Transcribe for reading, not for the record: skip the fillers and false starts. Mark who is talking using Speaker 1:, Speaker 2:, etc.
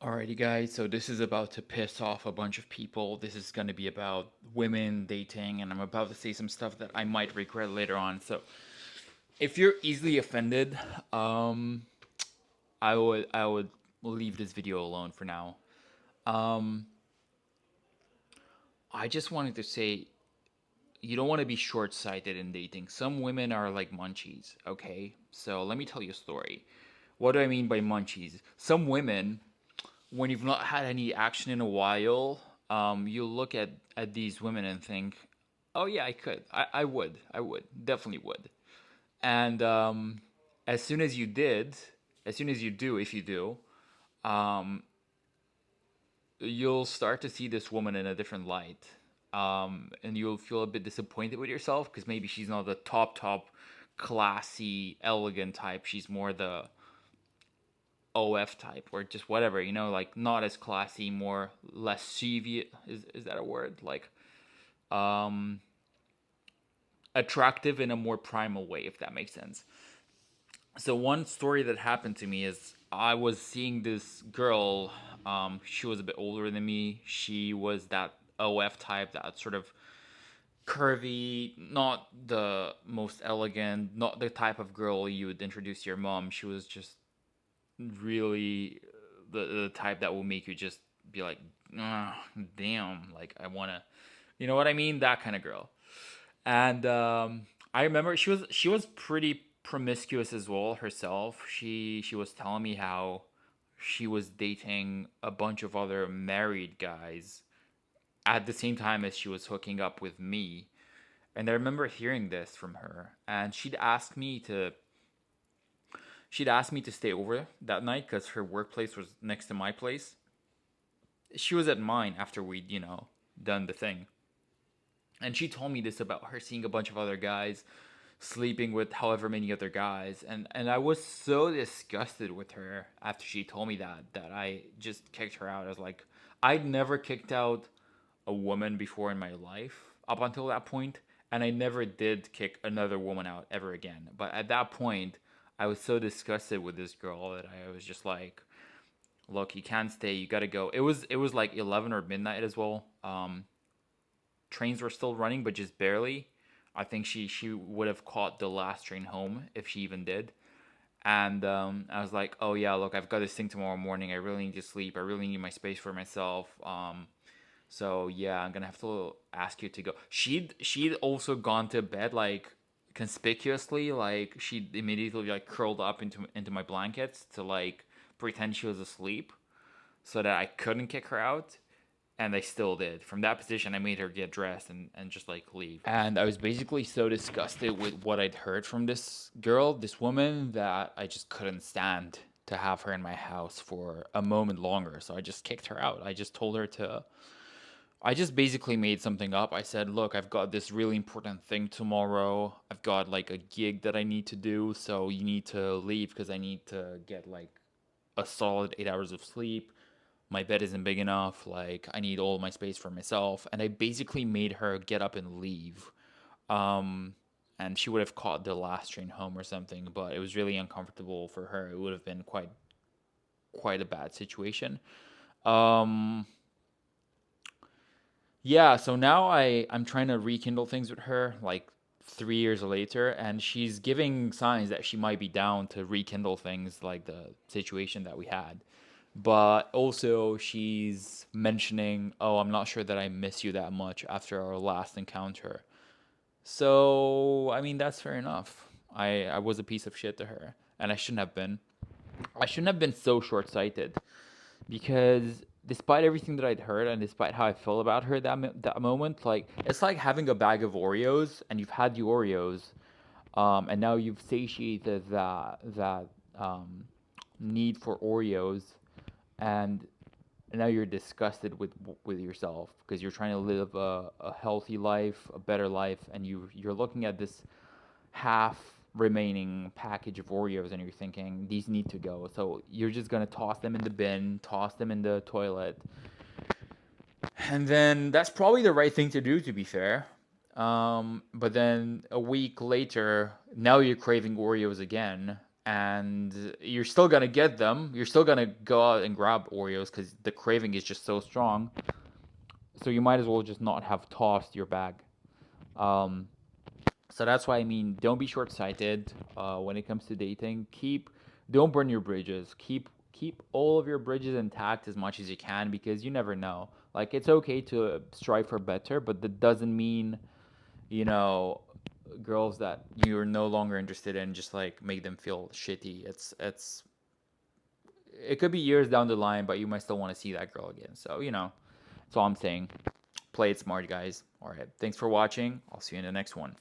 Speaker 1: Alrighty, guys, so this is about to piss off a bunch of people. This is going to be about women dating, and I'm about to say some stuff that I might regret later on. So, if you're easily offended, um, I would leave this video alone for now. Um, I just wanted to say you don't want to be short-sighted in dating. Some women are like munchies, okay? So let me tell you a story. What do I mean by munchies? Some women when you've not had any action in a while, you look at these women and think, "Oh yeah, I could. I would, definitely would." And as soon as you did, as soon as you do, if you do, um, you'll start to see this woman in a different light, and you'll feel a bit disappointed with yourself because maybe she's not the top, classy, elegant type. She's more the OF type or just whatever, like not as classy, more lascivious. Is that a word? Like um attractive in a more primal way, if that makes sense. So one story that happened to me is I was seeing this girl. She was a bit older than me. She was that OF type, that sort of curvy, not the most elegant, not the type of girl you would introduce to your mom. She was just really the type that will make you just be like, "Ah, damn, like I wanna," you know what I mean? That kind of girl. And I remember she was pretty promiscuous as well herself. She was telling me how she was dating a bunch of other married guys at the same time as she was hooking up with me. And I remember hearing this from her, and she'd asked me to stay over that night because her workplace was next to my place. She was at mine after we'd, done the thing. And she told me this about her seeing a bunch of other guys, sleeping with however many other guys. And I was so disgusted with her after she told me that I just kicked her out. I was like, I'd never kicked out a woman before in my life up until that point, and I never did kick another woman out ever again. But at that point, I was so disgusted with this girl that I was just like, look, you can't stay, you gotta go. It was like 11 or midnight as well. Trains were still running, but just barely. I think she would have caught the last train home if she even did. And I was like, oh yeah, look, I've got this thing tomorrow morning. I really need to sleep. I really need my space for myself. So yeah, I'm gonna have to ask you to go. She'd also gone to bed like conspicuously, like she immediately like curled up into my blankets to like pretend she was asleep so that I couldn't kick her out. And they still did. From that position, I made her get dressed and just like leave. And I was basically so disgusted with what I'd heard from this girl, this woman, that I just couldn't stand to have her in my house for a moment longer. So I just kicked her out. I just told her to. I just basically made something up. I said, look, I've got this really important thing tomorrow. I've got like a gig that I need to do. So you need to leave because I need to get like a solid 8 hours of sleep. My bed isn't big enough. Like, I need all my space for myself. And I basically made her get up and leave. Um, and she would have caught the last train home or something, but it was really uncomfortable for her. It would have been quite a bad situation. Um, yeah, so now I'm trying to rekindle things with her like 3 years later, and she's giving signs that she might be down to rekindle things like the situation that we had. But also, she's mentioning, "Oh, I'm not sure that I miss you that much after our last encounter." So, I mean, that's fair enough. I was a piece of shit to her, and I shouldn't have been. I shouldn't have been so short sighted because despite everything that I'd heard and despite how I felt about her that moment, like it's like having a bag of Oreos and you've had the Oreos, and now you've satiated that um, need for Oreos, and now you're disgusted with yourself because you're trying to live a healthy life, a better life, and you're looking at this half remaining package of Oreos and you're thinking these need to go. So you're just gonna toss them in the bin, toss them in the toilet, and then that's probably the right thing to do, to be fair. But then a week later, now you're craving Oreos again, and you're still gonna get them. You're still gonna go out and grab Oreos because the craving is just so strong. So you might as well just not have tossed your bag. Um, so that's why I mean, don't be short-sighted when it comes to dating. Don't burn your bridges. Keep all of your bridges intact as much as you can because you never know. Like it's okay to strive for better, but that doesn't mean you know girls that you're no longer interested in just like make them feel shitty. It could be years down the line, but you might still want to see that girl again. So that's all I'm saying. Play it smart, guys. All right, thanks for watching. I'll see you in the next one.